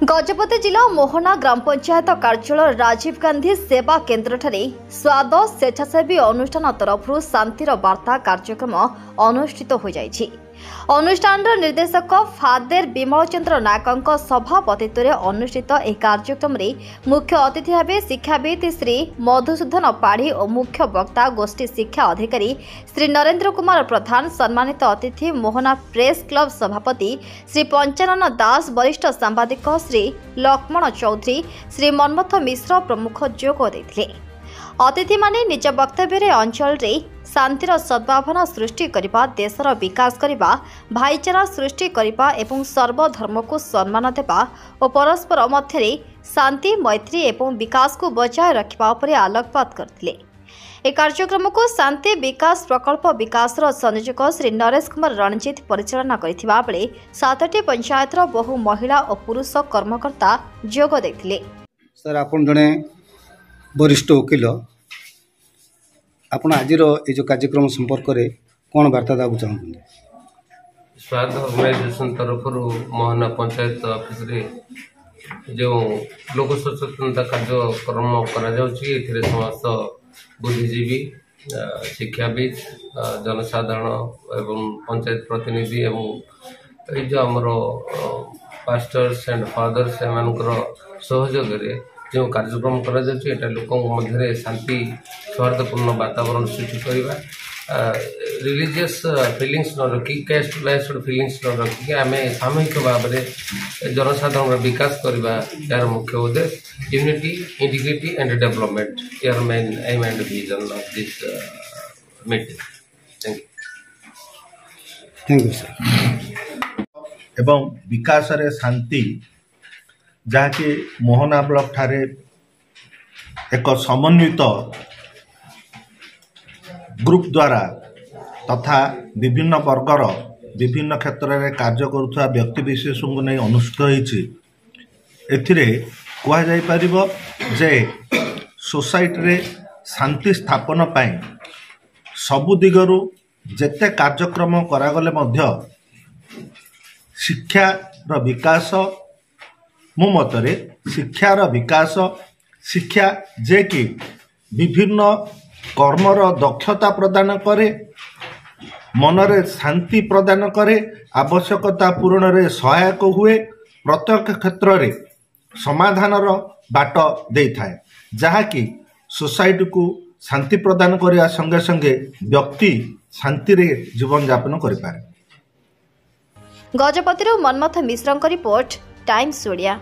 गजपति जिला मोहना ग्राम पंचायत कार्यालय राजीव गांधी सेवा केन्द्र स्वाद स्वेच्छासेवी अनुष्ठान तरफ शांतिर वार्ता कार्यक्रम अनुष्ठित हो जाइछि। अनुष्ठान निर्देशक फादर विमल चंद्र नायक सभापतित्व अनुष्ठित यह कार्यक्रम मुख्य अतिथि भाव शिक्षाविद श्री मधुसूदन पाढ़ी और मुख्य वक्ता गोष्ठी शिक्षा अधिकारी श्री नरेंद्र कुमार प्रधान, सम्मानित अतिथि मोहना प्रेस क्लब सभापति श्री पंचानन दास, वरिष्ठ सांबादिक श्री लक्ष्मण चौधरी, श्री मनमथ मिश्र प्रमुख जोग देथिले। अतिथि माने निज वक्तव्य अंचल रे शांतिर सद्भावना सृष्टि करबा, देशर विकास करबा, भाईचारा सृष्टि करबा एवं सर्वधर्म को सम्मान देबा और परस्पर मध्य शांति मैत्री एवं विकास को बचाए रखिबा उपरे आलोकपात करथिले। ए कार्यक्रम को शांति विकास प्रकल्प विकास संयोजक श्री नरेश कुमार रणजीत परिचालना करथिबा बेले 7टी पंचायत बहु महिला और पुरुष कर्मकर्ता जोग देथिले। सर आपण जने वरिष्ठ वकील, आपण आज ये जो कार्यक्रम संपर्क में कौन वार्ता देना चाहते? स्वाद ऑर्गेनाइजेशन तरफ मोहना पंचायत ऑफिस रे जो लोक सचेतनता कार्यक्रम कर समस्त बुद्धिजीवी, शिक्षाविद, जनसाधारण एवं पंचायत प्रतिनिधि एवं ये जो आमर पास्टर्स एंड फादर्स सहयोग जो कार्यक्रम करा लोकों मध्य शांति सौहार्दपूर्ण वातावरण सृष्टि करवा, रिलीजियस फिलिंग्स न रखी, कैस्ट बेस्ड फिलिंग्स न रखिक आम सामूहिक भाव में जनसाधारण विकास करवा यार मुख्य उद्देश्य यूनिटी, इंटीग्रिटी एंड डेवलपमेंट यार main M and vision of this meeting. Thank you sir. एवं विकास रे शांति जहाँकि मोहना ब्लॉक ठारे एक समन्वित ग्रुप द्वारा तथा विभिन्न वर्गर विभिन्न क्षेत्र में कार्य करुवा व्यक्ति विशेष को नहीं अनुष्ठित होइछि। एथिरे कहा जाई परिबो जे सोसाइटी रे शांति स्थापन पाई सबु दिगरु जेते कार्यक्रम करागले मध्य शिक्षार विकास, मो मतरे शिक्षार विकास, शिक्षा जे कि विभिन्न कर्मर दक्षता प्रदान करे, मनरे शांति प्रदान करे, आवश्यकता पूरण रे सहायक हुए, प्रत्येक क्षेत्र रे समाधानर बाट दे थाए, जहा कि सोसाइटी को शांति प्रदान करने संगे संगे व्यक्ति शांति रे जीवन यापन करि पारे। गजपति मनमथ मिश्र रिपोर्ट, टाइम्स ओडिया।